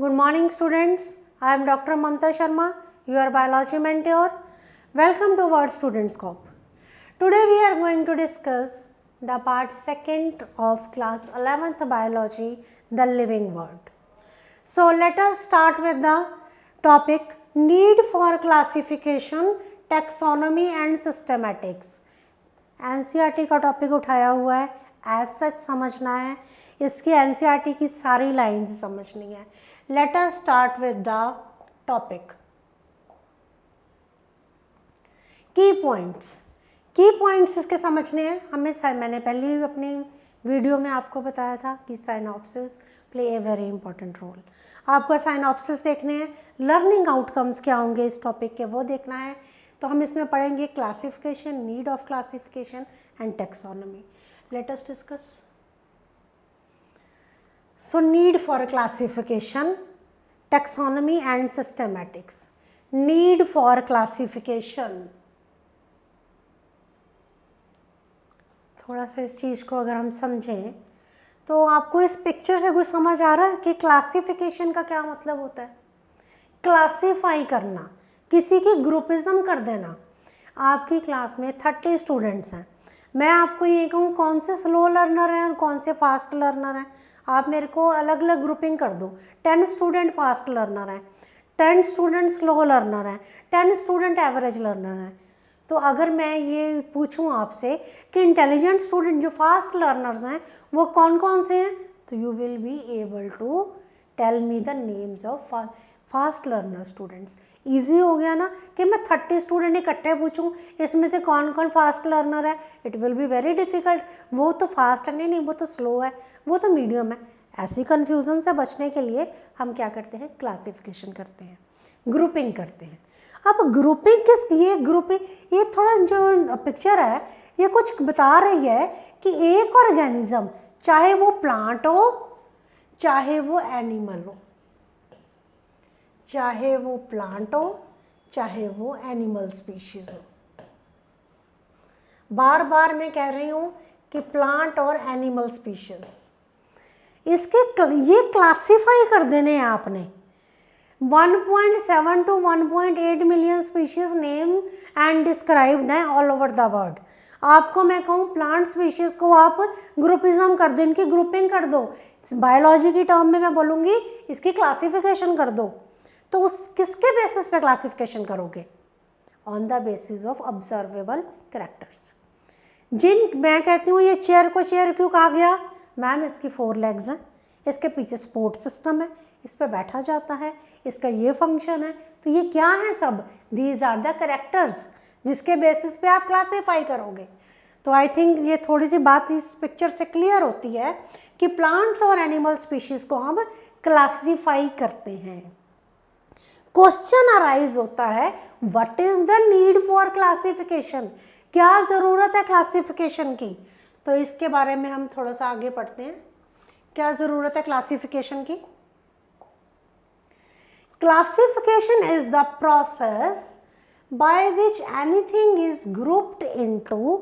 Good morning students. I am Dr. Mamta Sharma, your biology mentor. Welcome to Word Studentscope. Today we are going to discuss the part 2nd of class 11th biology, the living world. So let us start with the topic need for classification, taxonomy and systematics. NCERT का topic उठाया हुआ है, as such समझना है, इसकी NCERT की सारी lines समझनी है. Let us start with the topic. की पॉइंट्स इसके समझने हैं हमें. मैंने पहले अपनी वीडियो में आपको बताया था कि synopsis play a very important role. आपको साइनॉप्सिस देखने हैं, लर्निंग आउटकम्स क्या होंगे इस टॉपिक के वो देखना है. तो हम इसमें पढ़ेंगे classification, need of classification and taxonomy. Let us discuss. So need for classification, taxonomy and systematics. Need for classification, थोड़ा सा इस चीज़ को अगर हम समझें तो आपको इस पिक्चर से कुछ समझ आ रहा है कि क्लासिफिकेशन का क्या मतलब होता है. क्लासीफाई करना, किसी की ग्रुपिज्म कर देना. आपकी क्लास में 30 स्टूडेंट्स हैं, मैं आपको ये कहूँ कौन से स्लो लर्नर हैं और कौन से फास्ट लर्नर हैं. आप मेरे को अलग अलग ग्रुपिंग कर दो. 10 स्टूडेंट फास्ट लर्नर हैं, 10 स्टूडेंट स्लो लर्नर हैं, 10 स्टूडेंट एवरेज लर्नर हैं. तो अगर मैं ये पूछूं आपसे कि इंटेलिजेंट स्टूडेंट जो फास्ट लर्नर्स हैं वो कौन कौन से हैं, तो you will be able to tell me the names of fast learner students. Easy हो गया ना कि मैं 30 स्टूडेंट इकट्ठे पूछूं इसमें से कौन कौन फास्ट लर्नर है. It will be very difficult. वो तो फास्ट है, नहीं वो तो स्लो है, वो तो मीडियम है. ऐसी कन्फ्यूज़न से बचने के लिए हम क्या करते हैं, क्लासिफिकेशन करते हैं, ग्रुपिंग करते हैं. अब ग्रुपिंग ये थोड़ा जो पिक्चर है ये कुछ बता रही है कि एक ऑर्गेनिज्म, चाहे वो प्लांट हो चाहे वो एनिमल हो, चाहे वो प्लांट हो चाहे वो एनिमल स्पीशीज हो. बार बार मैं कह रही हूँ कि प्लांट और एनिमल स्पीशीज, इसके ये क्लासीफाई कर देने हैं आपने. 1.7 to 1.8 million species name and described हैं ऑल ओवर द वर्ल्ड. आपको मैं कहूँ प्लांट स्पीशीज को आप ग्रुपिज्म कर दो, इनकी ग्रुपिंग कर दो. बायोलॉजी की टर्म में मैं बोलूँगी इसकी क्लासिफिकेशन कर दो. तो उस किसके बेसिस पे क्लासिफिकेशन करोगे, on the basis of observable characters. मैं कहती हूँ ये चेयर को चेयर क्यों कहा गया, मैम इसकी 4 लेग्स हैं, इसके पीछे सपोर्ट सिस्टम है, इस पर बैठा जाता है, इसका ये फंक्शन है. तो ये क्या है सब, दीज आर द कैरेक्टर्स जिसके बेसिस पे आप क्लासीफाई करोगे. तो आई थिंक ये थोड़ी सी बात इस पिक्चर से क्लियर होती है कि प्लांट्स और एनिमल स्पीशीज़ को हम क्लासीफाई करते हैं. क्वेश्चन अराइज होता है what is the need for classification, क्या ज़रूरत है क्लासिफिकेशन की. तो इसके बारे में हम थोड़ा सा आगे पढ़ते हैं. क्या ज़रूरत है क्लासिफिकेशन की. Classification is the process by which anything is grouped into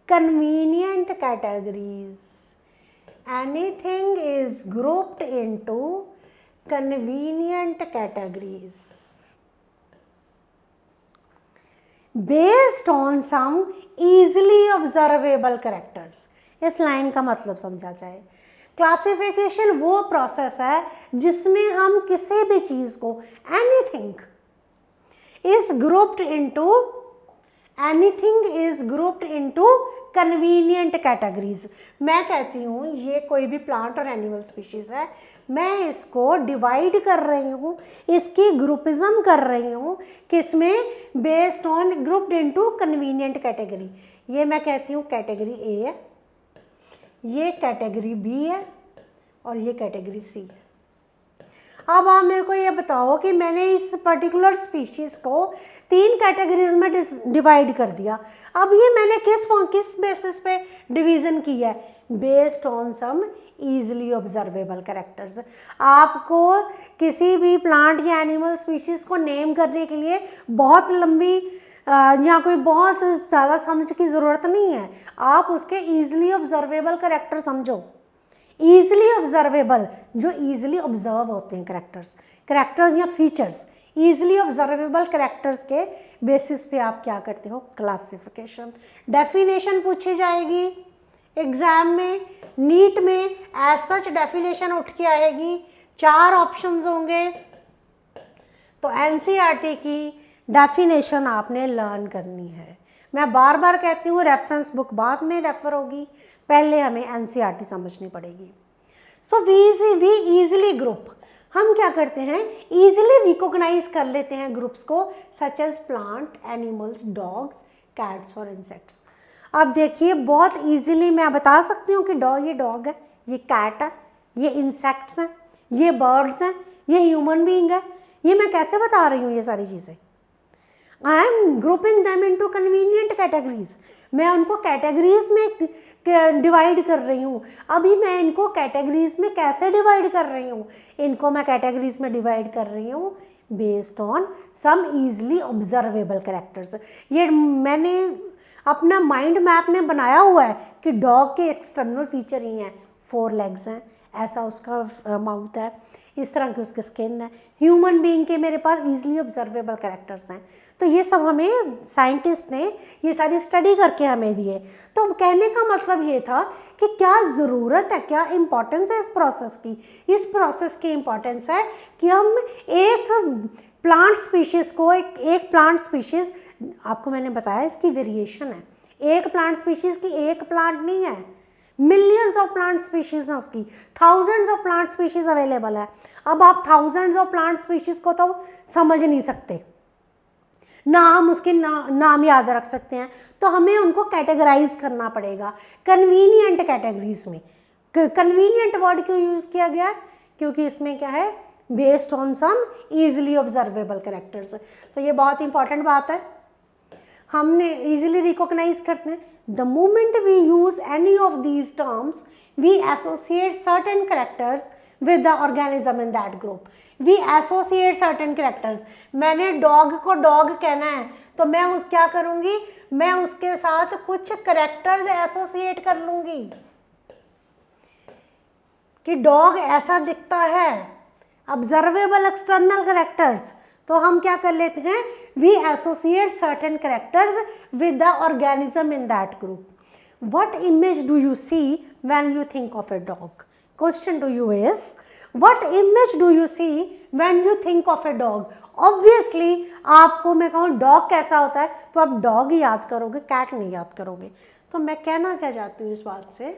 convenient categories. Anything is grouped into convenient categories based on some easily observable characters. इस लाइन का मतलब समझा जाए, क्लासिफिकेशन वो प्रोसेस है जिसमें हम किसी भी चीज़ को anything is grouped into convenient categories. मैं कहती हूँ ये कोई भी प्लांट और एनिमल स्पीशीज़ है, मैं इसको डिवाइड कर रही हूँ, इसकी ग्रुपिज्म कर रही हूँ किसमें, based on grouped into convenient category. ये मैं कहती हूँ कैटेगरी ए है, ये कैटेगरी बी है और ये कैटेगरी सी है. अब आप मेरे को ये बताओ कि मैंने इस पर्टिकुलर स्पीशीज़ को 3 कैटेगरीज में डिवाइड कर दिया. अब ये मैंने किस बेसिस पे डिवीज़न किया है, based on some easily observable characters. आपको किसी भी प्लांट या एनिमल स्पीशीज़ को नेम करने के लिए बहुत लंबी या कोई बहुत ज़्यादा समझ की ज़रूरत नहीं है. आप उसके ईजिली ऑब्जर्वेबल कैरेक्टर समझो. ईजिली ऑब्जर्वेबल, जो ईजिली ऑब्जर्व होते हैं करेक्टर्स या फीचर्स, ईजिली ऑब्जर्वेबल करेक्टर्स के बेसिस पे आप क्या करते हो, क्लासिफिकेशन। डेफिनेशन पूछी जाएगी एग्जाम में, नीट में एज सच डेफिनेशन उठ के आएगी, 4 ऑप्शंस होंगे। तो एनसीईआरटी की डेफिनेशन आपने लर्न करनी है। मैं बार बार कहती हूँ रेफरेंस बुक बाद में रेफर होगी, पहले हमें एनसीईआरटी समझनी पड़ेगी। सो वी ईजिली ग्रुप, हम क्या करते हैं, ईजिली रिकॉग्नाइज कर लेते हैं ग्रुप्स को, such as plant, animals, dogs, cats और इंसेक्ट्स। अब देखिए बहुत ईजिली मैं बता सकती हूँ कि ये डॉग है, ये कैट है, ये इंसेक्ट्स हैं, ये बर्ड्स हैं, ये ह्यूमन बीइंग है। ये मैं कैसे बता रही हूँ ये सारी चीज़ें? I am grouping them into convenient categories. मैं उनको कैटेगरीज में डिवाइड कर रही हूँ। अभी मैं इनको कैटेगरीज में कैसे डिवाइड कर रही हूँ? इनको मैं कैटेगरीज में डिवाइड कर रही हूँ based on some easily observable characters. ये मैंने अपना माइंड मैप में बनाया हुआ है कि डॉग के एक्सटर्नल फीचर ही हैं, 4 लेग्स हैं, ऐसा उसका माउथ है, इस तरह की उसकी स्किन है। ह्यूमन बीइंग के मेरे पास ईजिली ऑब्जर्वेबल कैरेक्टर्स हैं। तो ये सब हमें साइंटिस्ट ने ये सारी स्टडी करके हमें दिए। तो कहने का मतलब ये था कि क्या ज़रूरत है, क्या इम्पोर्टेंस है इस प्रोसेस की। इस प्रोसेस की इम्पोर्टेंस है कि हम एक प्लांट स्पीशीज़ को एक प्लांट स्पीशीज़, आपको मैंने बताया इसकी वेरिएशन है, एक प्लांट स्पीशीज़ की एक प्लांट नहीं है, मिलियंस ऑफ प्लांट स्पीशीज़ हैं उसकी, thousands of plant species available है। अब आप थाउजेंड्स ऑफ प्लांट स्पीशीज़ को तो समझ नहीं सकते, ना हम उसके नाम याद रख सकते हैं, तो हमें उनको कैटेगराइज करना पड़ेगा कन्वीनियंट कैटेगरीज में। कन्वीनियंट वर्ड क्यों यूज़ किया गया? क्योंकि इसमें क्या है, based on some easily observable characters. तो ये बहुत इंपॉर्टेंट बात है, हमने इजीली रिकॉग्नाइज करते हैं। The moment we use any of these terms we associate certain characters with the organism in that group. We associate certain characters. मैंने dog को डॉग कहना है तो मैं क्या करूंगी, मैं उसके साथ कुछ कैरेक्टर्स एसोसिएट कर लूंगी कि डॉग ऐसा दिखता है, ऑब्जर्वेबल एक्सटर्नल कैरेक्टर्स। तो हम क्या कर लेते हैं, we associate certain characters with the organism in that group. What image do you see when you think of a dog? Question to you is, what image do you see when you think of a dog? Obviously आपको मैं कहूँ dog कैसा होता है तो आप dog ही याद करोगे, कैट नहीं याद करोगे। तो मैं कहना क्या चाहती हूँ इस बात से,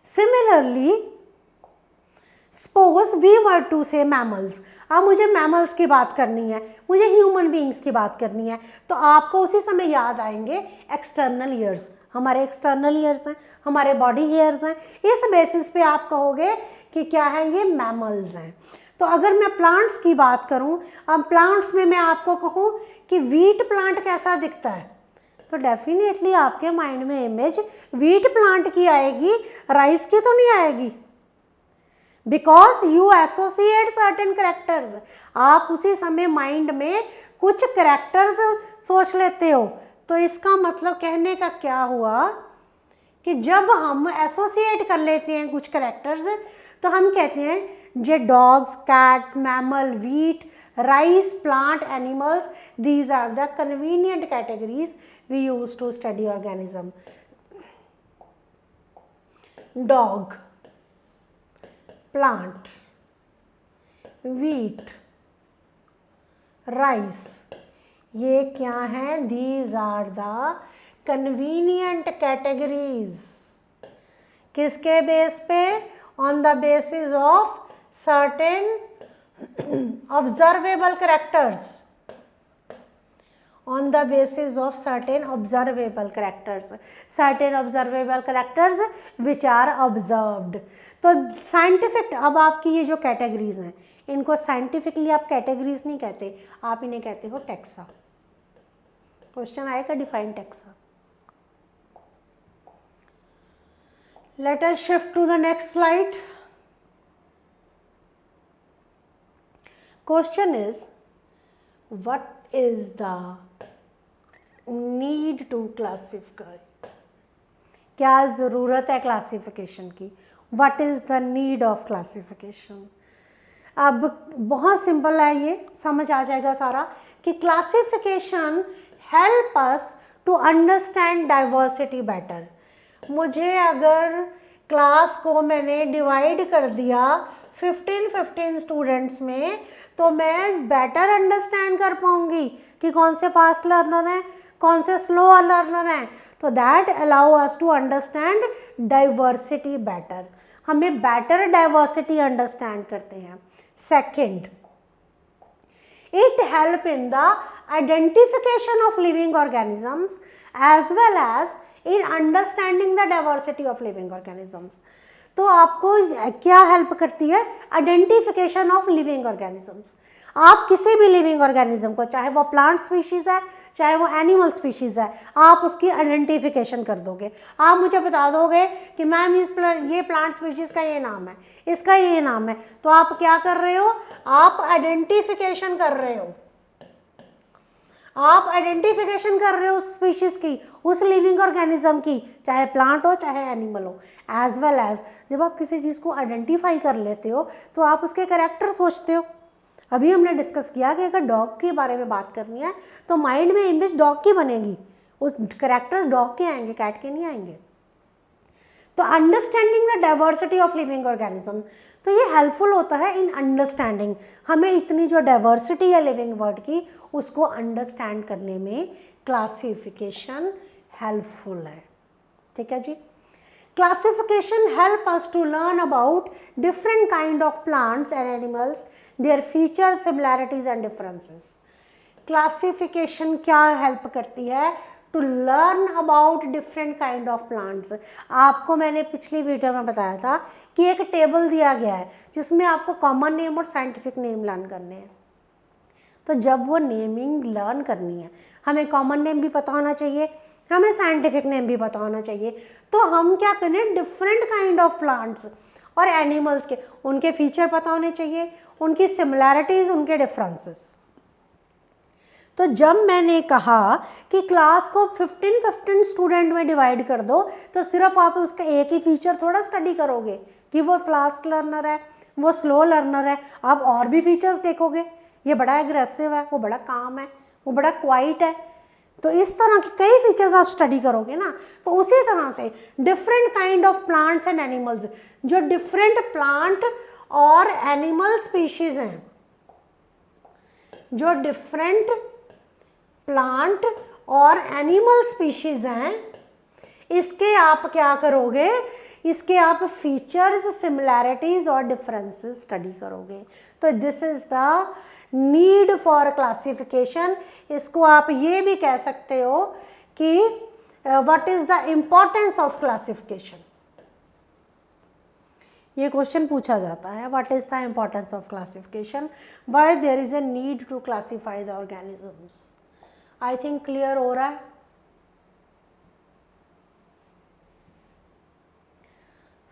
similarly suppose we were to say mammals. अब मुझे मैमल्स की बात करनी है, मुझे ह्यूमन बीइंग्स की बात करनी है, तो आपको उसी समय याद आएंगे एक्सटर्नल ईयर्स। हमारे एक्सटर्नल ईयर्स हैं, हमारे बॉडी हेयर्स हैं, इस बेसिस पे आप कहोगे कि क्या है, ये मैमल्स हैं। तो अगर मैं प्लांट्स की बात करूं, अब प्लांट्स में मैं आपको कहूं कि व्हीट प्लांट कैसा दिखता है, तो डेफिनेटली आपके माइंड में इमेज व्हीट प्लांट की आएगी, राइस की तो नहीं आएगी, because you associate certain characters. आप उसी समय माइंड में कुछ करेक्टर्स सोच लेते हो। तो इसका मतलब कहने का क्या हुआ कि जब हम एसोसिएट कर लेते हैं कुछ करेक्टर्स, तो हम कहते हैं जे dogs, cat, mammal, wheat, rice, plant, animals, these are the convenient categories we use to study organism. Dog, plant, wheat, rice, ये क्या है, these are the convenient categories. किसके बेस पे? On the basis of certain observable characters, on the basis of certain observable characters, certain observable characters which are observed। तो scientific, अब आपकी ये जो कैटेगरीज हैं इनको साइंटिफिकली आप कैटेगरीज नहीं कहते, आप इन्हें कहते हो टैक्सा। क्वेश्चन आएगा define taxa. Let us shift to the next slide. Question is, what is the need to classify? क्या ज़रूरत है क्लासिफिकेशन की, what is the need of classification. अब बहुत सिंपल है, ये समझ आ जाएगा सारा कि classification help us to understand diversity better. मुझे अगर क्लास को मैंने डिवाइड कर दिया 15 स्टूडेंट्स में, तो मैं बेटर अंडरस्टैंड कर पाऊंगी कि कौन से फास्ट लर्नर हैं, कौन से स्लो लर्नर हैं। तो that allow us to understand diversity better, हमें बेटर डाइवर्सिटी अंडरस्टैंड करते हैं। Second, it help in the identification of living organisms as well as in understanding the diversity of living organisms। तो आपको क्या help करती है, आइडेंटिफिकेशन ऑफ लिविंग ऑर्गेनिजम्स। आप किसी भी लिविंग ऑर्गेनिज्म को, चाहे वो प्लांट स्पीशीज़ है चाहे वो एनिमल स्पीशीज़ है, आप उसकी आइडेंटिफिकेशन कर दोगे। आप मुझे बता दोगे कि मैम ये प्लांट स्पीशीज़ का ये नाम है, इसका ये नाम है, तो आप क्या कर रहे हो, आप आइडेंटिफिकेशन कर रहे हो, आप आइडेंटिफिकेशन कर रहे हो उस स्पीशीज़ की, उस लिविंग ऑर्गेनिज्म की, चाहे प्लांट हो चाहे एनिमल हो। एज वेल एज जब आप किसी चीज़ को आइडेंटिफाई कर लेते हो तो आप उसके कैरेक्टर सोचते हो। अभी हमने डिस्कस किया कि अगर डॉग के बारे में बात करनी है तो माइंड में इमेज डॉग की बनेगी, उस कैरेक्टर्स डॉग के आएंगे, कैट के नहीं आएंगे। तो understanding the diversity of living organism, तो ये हेल्पफुल होता है इन अंडरस्टैंडिंग, हमें इतनी जो डाइवर्सिटी है लिविंग वर्ड की उसको अंडरस्टैंड करने में क्लासिफिकेशन हेल्पफुल है। ठीक है जी। Classification help us to learn about different kind of plants and animals, their features, similarities and differences। Classification क्या help करती है, to learn about different kind of plants। आपको मैंने पिछली वीडियो में बताया था कि एक टेबल दिया गया है जिसमें आपको कॉमन नेम और साइंटिफिक नेम लर्न करने हैं। तो जब वो नेमिंग लर्न करनी है, हमें कॉमन नेम भी पता होना चाहिए, हमें साइंटिफिक नेम भी पता होना चाहिए। तो हम क्या करें, डिफरेंट काइंड ऑफ प्लांट्स और एनिमल्स के उनके फीचर पता होने चाहिए, उनकी सिमिलैरिटीज़, उनके डिफरेंसेस। तो जब मैंने कहा कि क्लास को 15 स्टूडेंट में डिवाइड कर दो, तो सिर्फ आप उसका एक ही फीचर थोड़ा स्टडी करोगे कि वो फास्ट लर्नर है, वो स्लो लर्नर है। आप और भी फीचर्स देखोगे, ये बड़ा एग्रेसिव है, वो बड़ा काम है, वो बड़ा क्वाइट है। तो इस तरह के कई फीचर्स आप स्टडी करोगे ना। तो उसी तरह से different kind of plants and animals, जो डिफरेंट प्लांट और एनिमल स्पीशीज हैं, जो डिफरेंट प्लांट और एनिमल स्पीशीज हैं, इसके आप क्या करोगे, इसके आप फीचर्स, सिमिलैरिटीज और डिफरेंसेस स्टडी करोगे। तो this is the need for classification. इसको आप ये भी कह सकते हो कि what is the importance of classification. ये क्वेश्चन पूछा जाता है, what is the importance of classification, why there is a need to classify the organisms. I think clear हो रहा है।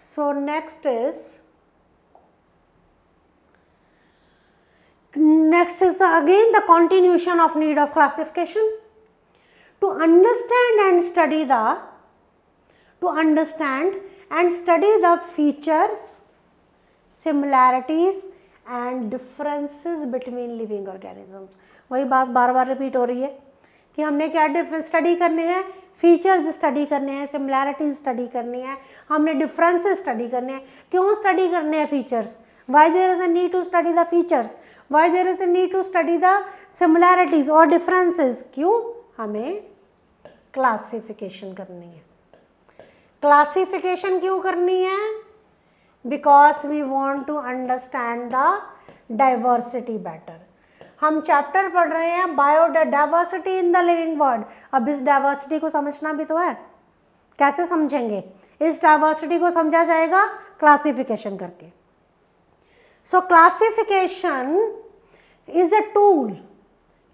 So next is again the continuation of need of classification. To understand and study the features, similarities and differences between living organisms। वही बात बार बार repeat हो रही है कि हमने क्या स्टडी करने हैं, फीचर्स स्टडी करने हैं, सिमिलैरिटीज स्टडी करनी है, हमने डिफरेंसेस स्टडी करने हैं। क्यों स्टडी करने हैं features, why there is a need to study the features, why there is a need to study the similarities और डिफरेंसेस, क्यों, हमें क्लासिफिकेशन करनी है। क्लासिफिकेशन क्यों करनी है, because we want to understand the diversity better. हम चैप्टर पढ़ रहे हैं biodiversity in the living world. अब इस डाइवर्सिटी को समझना भी तो है, कैसे समझेंगे, इस डाइवर्सिटी को समझा जाएगा क्लासिफिकेशन करके। So classification is a tool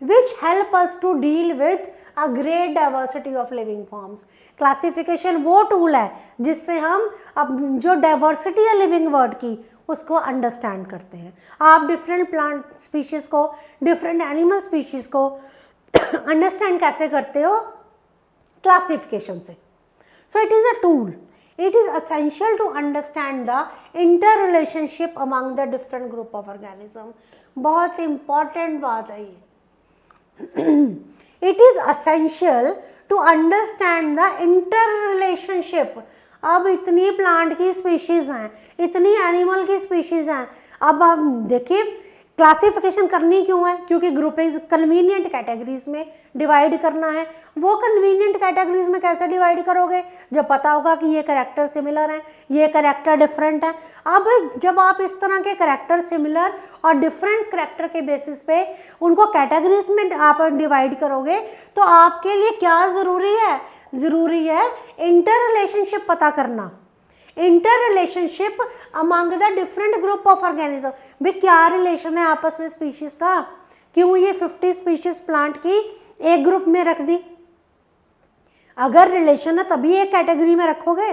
which help us to deal with a great diversity of living forms. Classification वो टूल है जिससे हम अब जो डाइवर्सिटी है लिविंग वर्ल्ड की उसको अंडरस्टैंड करते हैं। आप डिफरेंट प्लांट स्पीशीज़ को, डिफरेंट एनिमल स्पीशीज़ को अंडरस्टैंड कैसे करते हो, क्लासिफिकेशन से। So it is a tool. It is essential to understand the interrelationship among the different group of organism. बहुत important बात है ये. It is essential to understand the interrelationship. अब इतनी प्लांट की स्पीशीज हैं, इतनी एनिमल की स्पीशीज हैं. अब आप देखिए क्लासिफिकेशन करनी क्यों है, क्योंकि ग्रुपेज कन्वीनियंट कैटेगरीज में डिवाइड करना है. वो कन्वीनियंट कैटेगरीज में कैसे डिवाइड करोगे, जब पता होगा कि ये कैरेक्टर सिमिलर हैं, ये कैरेक्टर डिफरेंट है. अब जब आप इस तरह के कैरेक्टर सिमिलर और डिफरेंट कैरेक्टर के बेसिस पे उनको कैटेगरीज में आप डिवाइड करोगे, तो आपके लिए क्या ज़रूरी है, ज़रूरी है इंटर रिलेशनशिप पता करना. Inter relationship among the different group of organism. भाई क्या रिलेशन है आपस में स्पीशीज का, क्यों ये 50 स्पीशीज प्लांट की एक ग्रुप में रख दी. अगर रिलेशन है तभी एक कैटेगरी में रखोगे.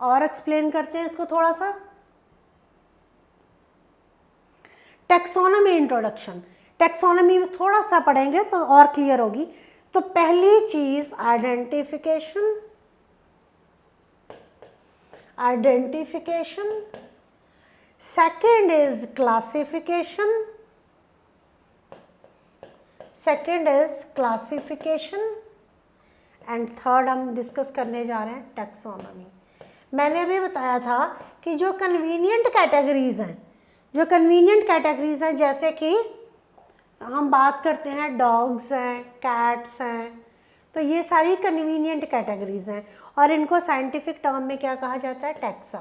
और एक्सप्लेन करते हैं इसको थोड़ा सा. Taxonomy introduction. टेक्सोनॉमी में थोड़ा सा पढ़ेंगे तो और क्लियर होगी. तो पहली चीज identification. Identification. Second is classification. Second is classification. And third हम डिस्कस करने जा रहे हैं टैक्सोनॉमी. मैंने अभी बताया था कि जो कन्वीनियंट कैटेगरीज हैं, जो कन्वीनियंट कैटेगरीज हैं, जैसे कि हम बात करते हैं डॉग्स हैं, कैट्स हैं, तो ये सारी कन्वीनियंट कैटेगरीज हैं और इनको साइंटिफिक टर्म में क्या कहा जाता है, टैक्सा.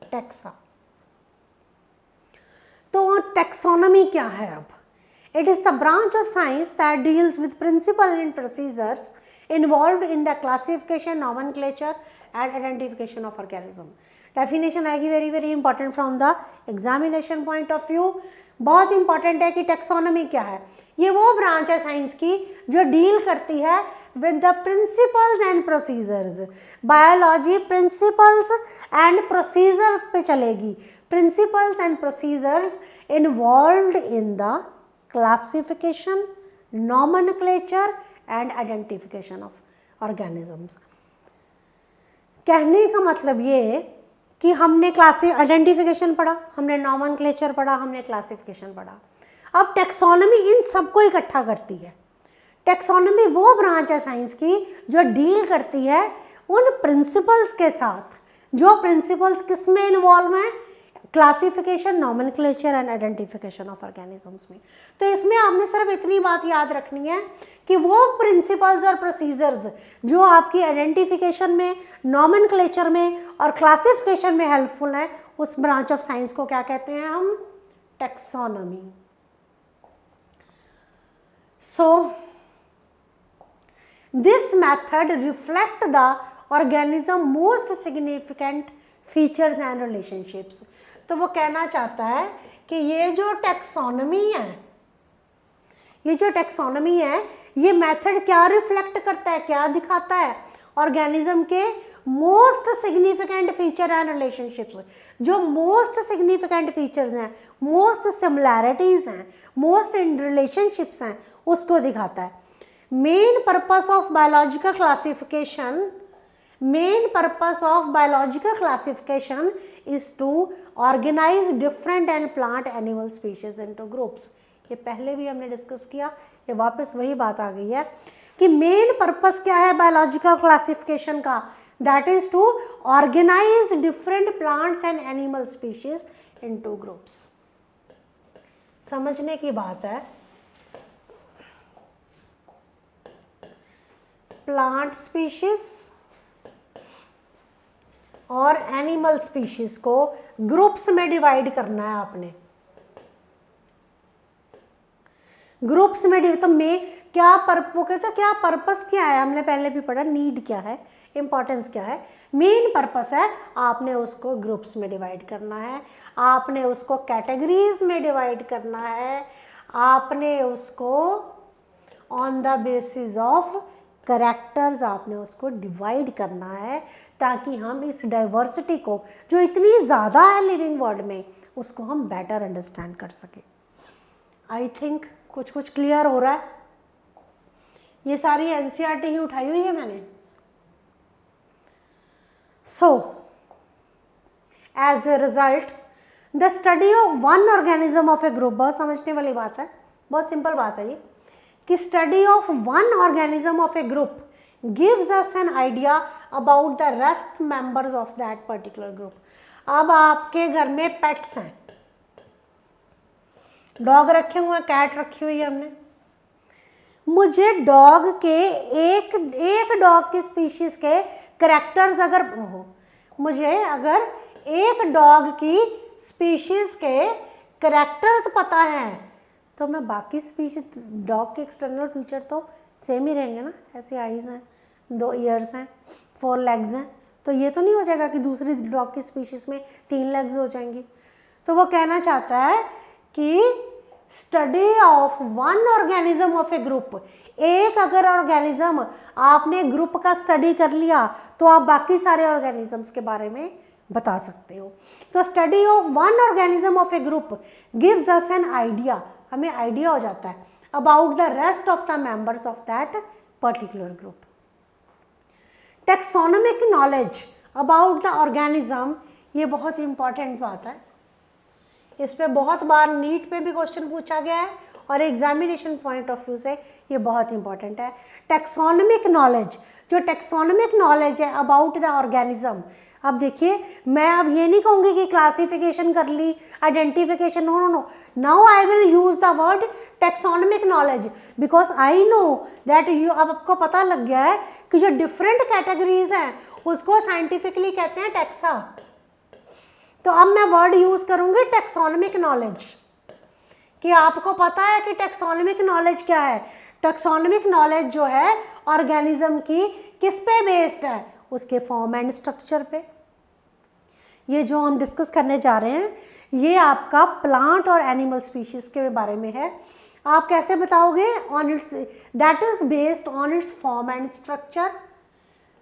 टैक्सा. तो टैक्सोनॉमी क्या है अब? It is the branch of science that deals with principle and procedures involved in the classification, nomenclature and identification of organism. Definition आएगी very very important from the examination point of view. बहुत important है कि taxonomy क्या है. ये वो branch है science की जो डील करती है with the principles and procedures. Biology principles and procedures पे चलेगी. Principles and procedures involved in the classification, nomenclature and identification of organisms. कहने का मतलब ये कि हमने आइडेंटिफिकेशन पढ़ा, हमने नॉमेनक्लेचर पढ़ा, हमने क्लासिफिकेशन पढ़ा. अब टैक्सोनॉमी इन सबको इकट्ठा करती है. टैक्सोनॉमी वो ब्रांच है साइंस की जो डील करती है उन प्रिंसिपल्स के साथ, जो प्रिंसिपल्स किस में इन्वॉल्व हैं, classification, nomenclature and identification of organisms में. तो इसमें आपने सिर्फ इतनी बात याद रखनी है कि वो प्रिंसिपल्स और प्रोसीजर्स जो आपकी आइडेंटिफिकेशन में, नॉमेनक्लेचर में और क्लासिफिकेशन में हेल्पफुल है, उस ब्रांच ऑफ साइंस को क्या कहते हैं हम, taxonomy. So this method reflect the organism most significant features and relationships. तो वो कहना चाहता है कि ये जो टैक्सोनॉमी है, ये जो टैक्सोनॉमी है, ये मेथड क्या रिफ्लेक्ट करता है, क्या दिखाता है, ऑर्गेनिज्म के most significant feature and relationships. जो मोस्ट सिग्निफिकेंट फीचर्स हैं, मोस्ट सिमिलैरिटीज हैं, मोस्ट रिलेशनशिप्स हैं, उसको दिखाता है. Main purpose of biological classification, main purpose of biological classification is to organize different and plant animal species into groups. ये पहले भी हमने डिस्कस किया, ये वापस वही बात आ गई है कि मेन पर्पस क्या है बायोलॉजिकल क्लासिफिकेशन का, that is to organize different plants and animal species into groups. समझने की बात है. प्लांट स्पीशीज और एनिमल स्पीशीज को ग्रुप्स में डिवाइड करना है आपने. ग्रुप्स में तो में क्या क्या पर्पस क्या है, हमने पहले भी पढ़ा. नीड क्या है, इंपॉर्टेंस क्या है. मेन पर्पस है आपने उसको ग्रुप्स में डिवाइड करना है, आपने उसको कैटेगरीज में डिवाइड करना है, आपने उसको on the basis of characters आपने उसको डिवाइड करना है, ताकि हम इस डाइवर्सिटी को जो इतनी ज़्यादा है लिविंग वर्ल्ड में, उसको हम बेटर अंडरस्टैंड कर सकें. आई थिंक कुछ क्लियर हो रहा है. ये सारी एनसीईआरटी ही उठाई हुई है मैंने। So as a result the study of one organism of a group, बहुत समझने वाली बात है, बहुत सिंपल बात है ये, कि study of one organism of a group gives us an idea about the rest members of that particular group. अब आपके घर में पेट्स हैं, डॉग रखे हुए हैं, कैट रखी हुई है हमने, मुझे डॉग के एक डॉग की स्पीशीज के करेक्टर्स अगर हो, मुझे अगर एक डॉग की स्पीशीज के करेक्टर्स पता है तो मैं बाकी स्पीशीज, डॉग के एक्सटर्नल फीचर तो सेम ही रहेंगे ना, ऐसे आईज हैं, 2 ईयर्स हैं, 4 लेग्स हैं, तो ये तो नहीं हो जाएगा कि दूसरी डॉग की स्पीशीज में 3 लेग्स हो जाएंगी। तो वो कहना चाहता है कि study of one organism of a group, एक अगर ऑर्गेनिज्म आपने ग्रुप का स्टडी कर लिया तो आप बाकी सारे ऑर्गेनिजम्स के बारे में बता सकते हो। तो study of one organism of a group gives us an idea, हमें आइडिया हो जाता है about the rest of the members of that particular group. Taxonomic knowledge about the organism, ये बहुत इंपॉर्टेंट बात है, इस पे बहुत बार नीट पे भी क्वेश्चन पूछा गया है और एग्जामिनेशन पॉइंट ऑफ व्यू से ये बहुत इंपॉर्टेंट है। टेक्सोनोमिक नॉलेज, जो टेक्सोनोमिक नॉलेज है अबाउट द ऑर्गेनिज्म, अब देखिए मैं अब ये नहीं कहूँगी कि क्लासिफिकेशन कर ली, identification, no no no, now I will use the word taxonomic knowledge because I know that you, अब आपको पता लग गया है कि जो डिफरेंट कैटेगरीज हैं उसको साइंटिफिकली कहते हैं टेक्सा। तो अब मैं वर्ड यूज करूंगी टेक्सोनोमिक नॉलेज, कि आपको पता है कि टेक्सोनोमिक नॉलेज क्या है। टेक्सोनोमिक नॉलेज जो है ऑर्गेनिज्म की किस पे बेस्ड है, उसके फॉर्म एंड स्ट्रक्चर पे। ये जो हम डिस्कस करने जा रहे हैं ये आपका प्लांट और एनिमल स्पीशीज के बारे में है। आप कैसे बताओगे, on it's, that is based on it's form and structure.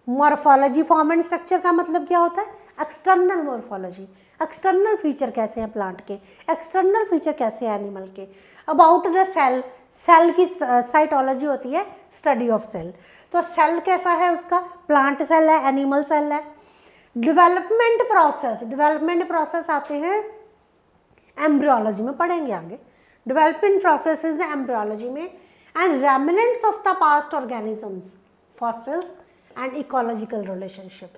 Morphology, form and structure का मतलब क्या होता है, एक्सटर्नल मॉर्फोलॉजी, एक्सटर्नल फीचर कैसे हैं प्लांट के, एक्सटर्नल फीचर कैसे हैं एनिमल के। अबाउट द सेल, सेल की साइटोलॉजी होती है स्टडी ऑफ सेल, तो सेल कैसा है उसका, प्लांट सेल है, एनिमल सेल है। डेवलपमेंट प्रोसेस, डेवलपमेंट प्रोसेस आते हैं एम्ब्रियोलॉजी में, पढ़ेंगे आगे, डेवलपमेंट प्रोसेसेस है एम्ब्रियोलॉजी में। And remnants of the past organisms, fossils and ecological relationship,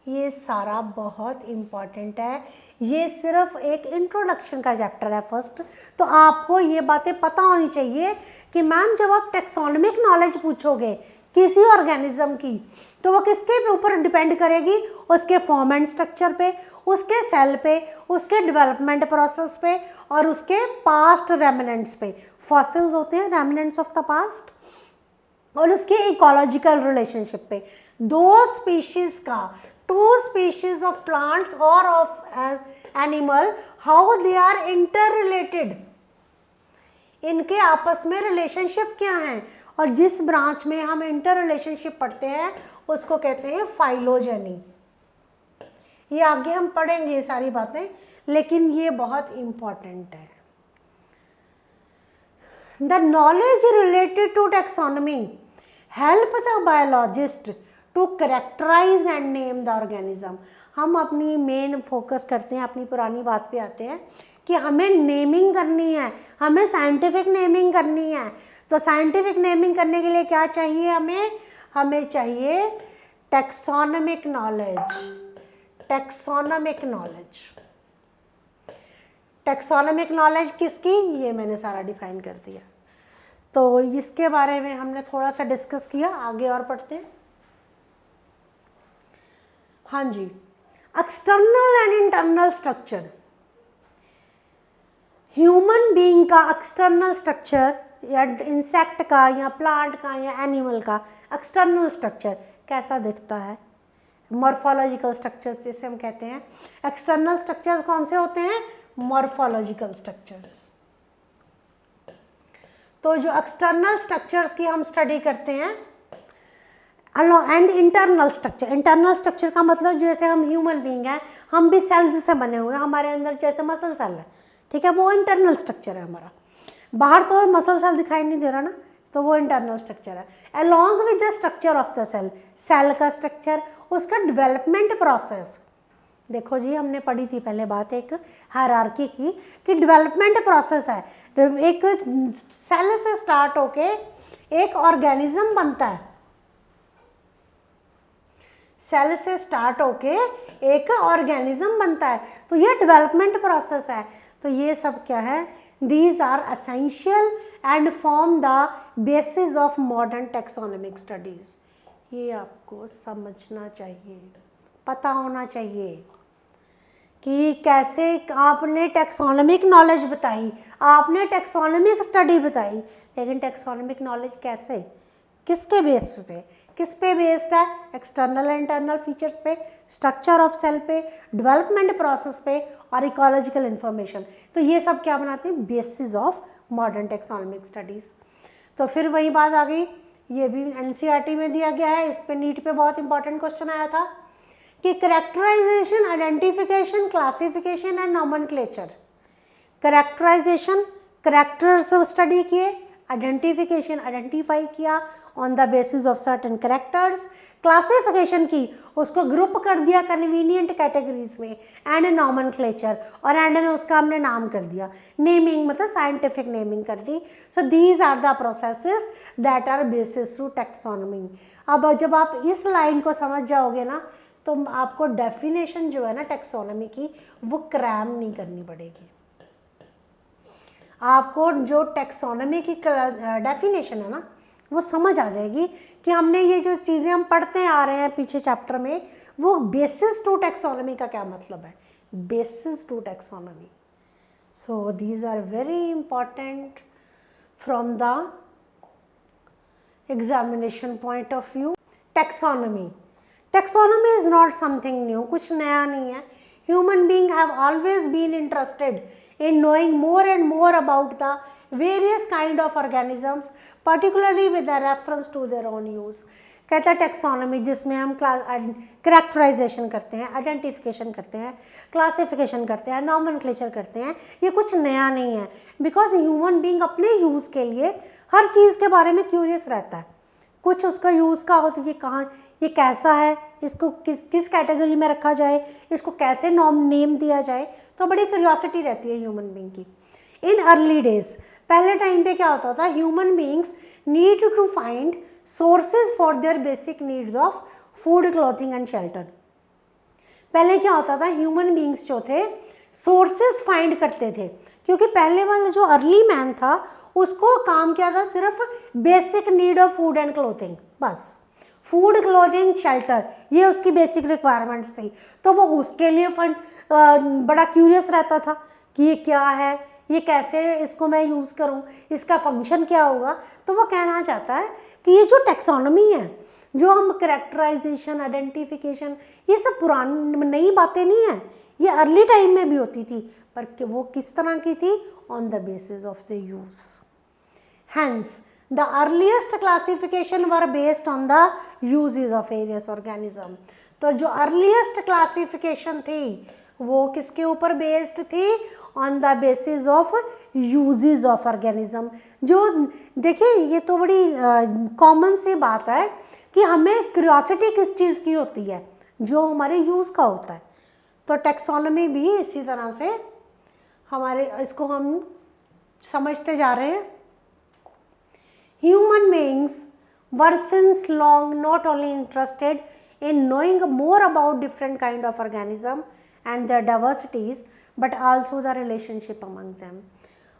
ये सारा बहुत इम्पॉर्टेंट है। ये सिर्फ एक इंट्रोडक्शन का चैप्टर है फर्स्ट, तो आपको ये बातें पता होनी चाहिए कि मैम जब आप टेक्सोनोमिक नॉलेज पूछोगे किसी ऑर्गेनिज्म की तो वो किसके ऊपर डिपेंड करेगी, उसके फॉर्म एंड स्ट्रक्चर पे, उसके सेल पे, उसके डेवलपमेंट प्रोसेस पे और उसके पास्ट रेमिनेंट्स पे। फॉसिल्स होते हैं रेमिनेंट्स ऑफ द पास्ट, और उसके इकोलॉजिकल रिलेशनशिप पे। 2 स्पीशीज का, 2 स्पीशीज ऑफ प्लांट्स और of animal, how they are interrelated, इनके आपस में रिलेशनशिप क्या है। और जिस ब्रांच में हम इंटर रिलेशनशिप पढ़ते हैं उसको कहते हैं फाइलोजेनी। ये आगे हम पढ़ेंगे ये सारी बातें, लेकिन ये बहुत इंपॉर्टेंट है। The knowledge related to taxonomy help the biologist to characterize and name the organism. हम अपनी मेन फोकस करते हैं, अपनी पुरानी बात पे आते हैं कि हमें नेमिंग करनी है, हमें साइंटिफिक नेमिंग करनी है। तो साइंटिफिक नेमिंग करने के लिए क्या चाहिए हमें चाहिए taxonomic knowledge. Taxonomic knowledge, taxonomic knowledge किसकी, ये मैंने सारा डिफाइन कर दिया। तो इसके बारे में हमने थोड़ा सा डिस्कस किया, आगे और पढ़ते हैं। हाँ जी, external and internal structure, human being का एक्सटर्नल स्ट्रक्चर या इंसेक्ट का या प्लांट का या एनिमल का एक्सटर्नल स्ट्रक्चर कैसा दिखता है, मॉर्फोलॉजिकल स्ट्रक्चर्स जिसे हम कहते हैं। एक्सटर्नल स्ट्रक्चर्स कौन से होते हैं, मॉर्फोलॉजिकल स्ट्रक्चर्स। तो जो एक्सटर्नल स्ट्रक्चर्स की हम स्टडी करते हैं, and internal structure, internal structure का मतलब जैसे हम ह्यूमन बीइंग हैं, हम भी सेल्स से बने हुए हैं, हमारे अंदर जैसे मसल सेल है, ठीक है, वो इंटरनल स्ट्रक्चर है हमारा। बाहर तो मसल सेल दिखाई नहीं दे रहा ना, तो वो इंटरनल स्ट्रक्चर है। Along with the structure of the cell, cell का स्ट्रक्चर, उसका डेवलपमेंट प्रोसेस। देखो जी, हमने पढ़ी थी पहले बात एक हायरार्की की कि डेवलपमेंट प्रोसेस है। एक सेल से स्टार्ट होके एक ऑर्गेनिज्म बनता है, सेल से स्टार्ट होके एक ऑर्गेनिज्म बनता है, तो ये डेवलपमेंट प्रोसेस है। तो ये सब क्या है, these are essential and form the basis of modern taxonomic studies. ये आपको समझना चाहिए, पता होना चाहिए कि कैसे आपने टेक्सोनोमिक नॉलेज बताई, आपने टेक्सोनोमिक स्टडी बताई, लेकिन टेक्सोनोमिक नॉलेज कैसे, किसके बेस पे, किस पे बेस्ड है, एक्सटर्नल एंड इंटरनल फीचर्स पे, स्ट्रक्चर ऑफ सेल पे, डेवलपमेंट प्रोसेस पे और इकोलॉजिकल इंफॉर्मेशन। तो ये सब क्या बनाते हैं, basis of modern taxonomic studies. तो फिर वही बात आ गई, ये भी एनसीईआरटी में दिया गया है, इस पे नीट पे बहुत इंपॉर्टेंट क्वेश्चन आया था कि characterization, identification, classification and nomenclature. Characterization, characters study किए, आइडेंटिफिकेशन, आइडेंटिफाई किया on the basis of certain characters, classification की, उसको ग्रुप कर दिया कन्वीनियंट कैटेगरीज में, एंड नॉमेनक्लेचर, और एंड में उसका हमने नाम कर दिया, नेमिंग मतलब साइंटिफिक नेमिंग कर दी। So these are the processes that are basis to taxonomy. अब जब आप इस लाइन को समझ जाओगे ना, तो आपको डेफिनेशन जो है ना टेक्सोनोमी की, वो क्रैम नहीं करनी पड़ेगी। आपको जो टेक्सोनोमी की डेफिनेशन है ना, वो समझ आ जाएगी कि हमने ये जो चीज़ें हम पढ़ते आ रहे हैं पीछे चैप्टर में, वो बेसिस टू टेक्सोनोमी का क्या मतलब है, basis to taxonomy. So these are very important from the examination point of view. Taxonomy, taxonomy is not something new, कुछ नया नहीं है। Human being have always been interested in knowing more and more about the various kind of organisms, particularly with the reference to their own use। कहता है taxonomy जिसमें हम characterisation करते हैं, आइडेंटिफिकेशन करते हैं, क्लासिफिकेशन करते हैं, नॉमेनक्लेचर करते हैं, ये कुछ नया नहीं है। बिकॉज ह्यूमन बीइंग अपने यूज़ के लिए हर चीज़ के बारे में क्यूरियस रहता है, कुछ उसका यूज़ का हो तो ये कहाँ, ये कैसा है, इसको किस कैटेगरी में रखा जाए, इसको कैसे नेम दिया जाए, तो बड़ी क्यूरियोसिटी रहती है ह्यूमन बीइंग की। इन अर्ली डेज, पहले टाइम पे क्या होता था, human beings need to find sources for their basic needs of food, clothing and shelter. पहले क्या होता था, ह्यूमन बीइंग्स जो थे सोर्सेज फाइंड करते थे, क्योंकि पहले वाला जो अर्ली मैन था उसको काम क्या था, सिर्फ basic need of food and clothing, बस फूड, क्लोथिंग, शेल्टर, ये उसकी बेसिक रिक्वायरमेंट्स थी। तो वो उसके लिए बड़ा क्यूरियस रहता था कि ये क्या है, ये कैसे इसको मैं यूज़ करूँ, इसका फंक्शन क्या होगा। तो वो कहना चाहता है कि ये जो टेक्सोनोमी है, जो हम कैरेक्टराइजेशन, आइडेंटिफिकेशन, ये सब पुरानी नई बातें नहीं है, ये अर्ली टाइम में भी होती थी, पर वो किस तरह की थी, on the basis of the use. Hence the earliest classification were based on the uses of various organism। तो जो earliest classification थी वो किसके ऊपर बेस्ड थी, on the basis of uses of organism। जो देखिए ये तो बड़ी कॉमन सी बात है कि हमें क्यूरियोसिटी किस चीज़ की होती है, जो हमारे यूज़ का होता है। तो टेक्सोनोमी भी इसी तरह से हमारे, इसको हम समझते जा रहे हैं। Human beings were since long not only interested in knowing more about different kind of organism and their diversities, but also the relationship among them।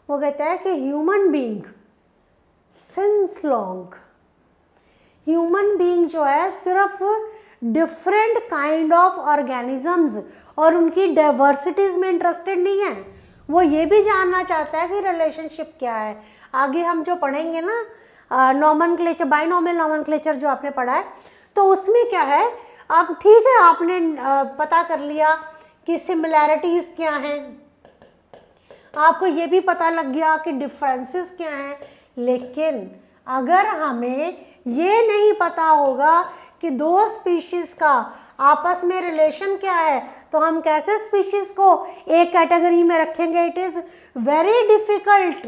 वो कहता है कि human being since long, human being जो है सिर्फ different kind of organisms और उनकी diversities में interested नहीं है, वो ये भी जानना चाहता है कि रिलेशनशिप क्या है। आगे हम जो पढ़ेंगे ना नॉमेनक्लेचर, बाइनोमियल नॉमेनक्लेचर जो आपने पढ़ा है, तो उसमें क्या है, अब ठीक है आपने पता कर लिया कि सिमिलैरिटीज़ क्या हैं, आपको ये भी पता लग गया कि डिफरेंसेस क्या हैं, लेकिन अगर हमें ये नहीं पता होगा कि दो स्पीशीज़ का आपस में रिलेशन क्या है, तो हम कैसे स्पीशीज़ को एक कैटेगरी में रखेंगे। It is very difficult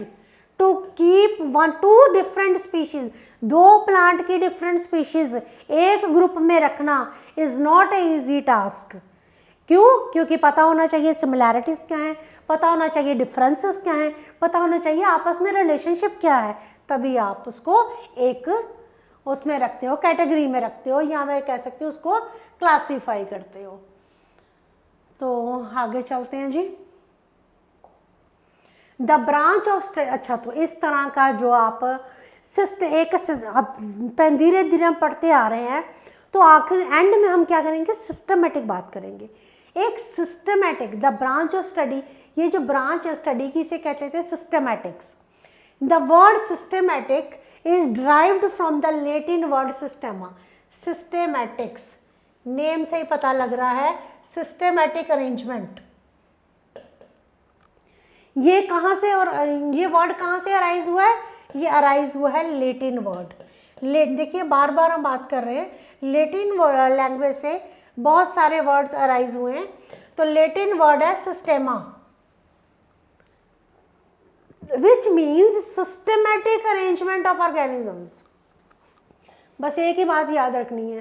to keep two different species, दो प्लांट की डिफरेंट स्पीशीज एक ग्रुप में रखना is not a easy task. क्यों? क्योंकि पता होना चाहिए सिमिलैरिटीज क्या हैं, पता होना चाहिए डिफरेंसेस क्या हैं, पता होना चाहिए आपस में रिलेशनशिप क्या है, तभी आप उसको एक उसमें रखते हो, कैटेगरी में रखते हो, या मैं कह सकती हूँ उसको क्लासीफाई करते हो। तो आगे चलते हैं जी। द ब्रांच ऑफ स्टडी, अच्छा तो इस तरह का जो आप एक धीरे धीरे हम पढ़ते आ रहे हैं, तो आखिर एंड में हम क्या करेंगे, सिस्टमेटिक बात करेंगे। एक systematic, the branch of study, ये जो ब्रांच है स्टडी की इसे कहते थे systematics. The word systematic is derived from the Latin word systema. Systematics name से ही पता लग रहा है, सिस्टेमेटिक अरेंजमेंट। ये कहाँ से, और ये वर्ड कहाँ से अराइज हुआ है, ये अराइज हुआ है लैटिन वर्ड। देखिए बार बार हम बात कर रहे हैं, लैटिन लैंग्वेज से बहुत सारे वर्ड्स अराइज हुए हैं। तो लैटिन वर्ड है systema, which means systematic arrangement of organisms. बस एक ही बात याद रखनी है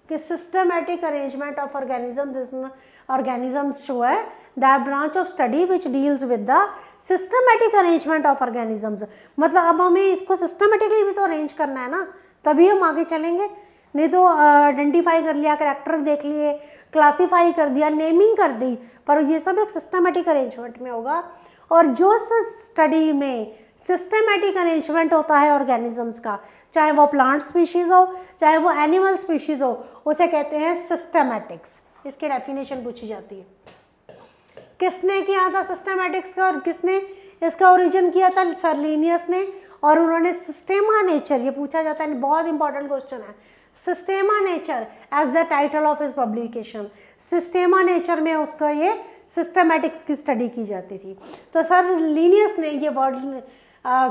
कि सिस्टमेटिक अरेंजमेंट ऑफ ऑर्गेनिजम्स जो है, that branch of study which deals with the systematic arrangement of organisms. मतलब अब हमें इसको सिस्टमेटिकली भी तो अरेंज करना है ना, तभी हम आगे चलेंगे। नहीं तो आइडेंटिफाई कर लिया, करैक्टर देख लिए, क्लासीफाई कर दिया, नेमिंग कर दी, पर ये सब एक सिस्टमेटिक अरेंजमेंट में होगा। और जो स्टडी में सिस्टमेटिक अरेंजमेंट होता है ऑर्गेनिजम्स का, चाहे वो प्लांट स्पीशीज़ हो चाहे वो एनिमल स्पीशीज़ हो, उसे कहते हैं सिस्टमेटिक्स। इसकी डेफिनेशन पूछी जाती है। किसने किया था सिस्टमेटिक्स का, और किसने इसका ओरिजिन किया था, सर लीनियस ने। और उन्होंने सिस्टेमा नेचर, ये पूछा जाता है, बहुत इंपॉर्टेंट क्वेश्चन है, systema nature as the title of his publication. Systema nature में उसका ये सिस्टमेटिक्स की स्टडी की जाती थी। तो सर लीनियस ने ये वर्ड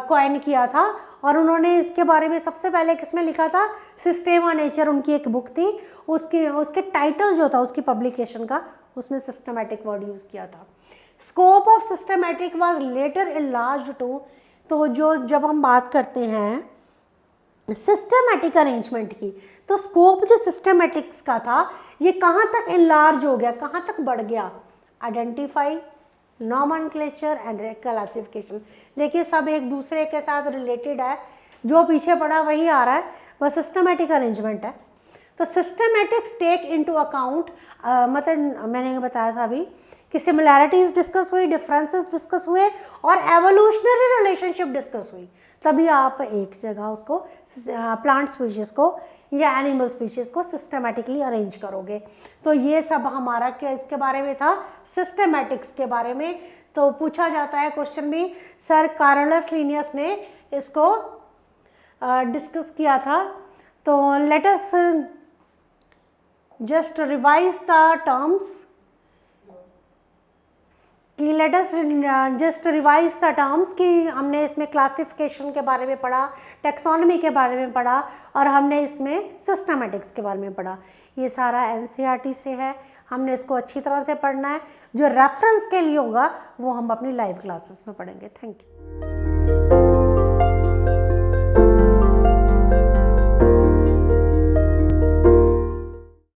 कॉइन किया था, और उन्होंने इसके बारे में सबसे पहले किसमें लिखा था, सिस्टेमा नेचर उनकी एक बुक थी, उसके टाइटल जो था उसकी पब्लिकेशन का, उसमें सिस्टमेटिक वर्ड यूज़ किया था। Scope of systematic was later enlarged to, तो जब हम बात करते हैं सिस्टमेटिक अरेंजमेंट की, तो स्कोप जो सिस्टमेटिक्स का था ये कहाँ तक इनलार्ज हो गया, कहाँ तक बढ़ गया, आइडेंटिफाई, नॉमेनक्लेचर एंड क्लासिफिकेशन। देखिए सब एक दूसरे के साथ रिलेटेड है, जो पीछे पड़ा वही आ रहा है, वह सिस्टमेटिक अरेंजमेंट है। तो सिस्टमेटिक्स टेक इनटू अकाउंट, मतलब मैंने बताया था अभी कि सिमिलैरिटीज डिस्कस हुई, डिफरेंसेस डिस्कस हुए, और एवोल्यूशनरी रिलेशनशिप डिस्कस हुई, तभी आप एक जगह उसको प्लांट स्पीशीज़ को या एनिमल स्पीशीज़ को सिस्टमेटिकली अरेंज करोगे। तो ये सब हमारा क्या इसके बारे में था, सिस्टमेटिक्स के बारे में। तो पूछा जाता है क्वेश्चन भी, सर कार्लस लीनियस ने इसको डिस्कस किया था। तो let us just revise the terms, कि let us just revise the terms, कि हमने इसमें क्लासिफिकेशन के बारे में पढ़ा, टेक्सोनॉमी के बारे में पढ़ा, और हमने इसमें सिस्टमेटिक्स के बारे में पढ़ा। ये सारा एनसीईआरटी से है, हमने इसको अच्छी तरह से पढ़ना है। जो रेफरेंस के लिए होगा वो हम अपनी लाइव क्लासेस में पढ़ेंगे। Thank you.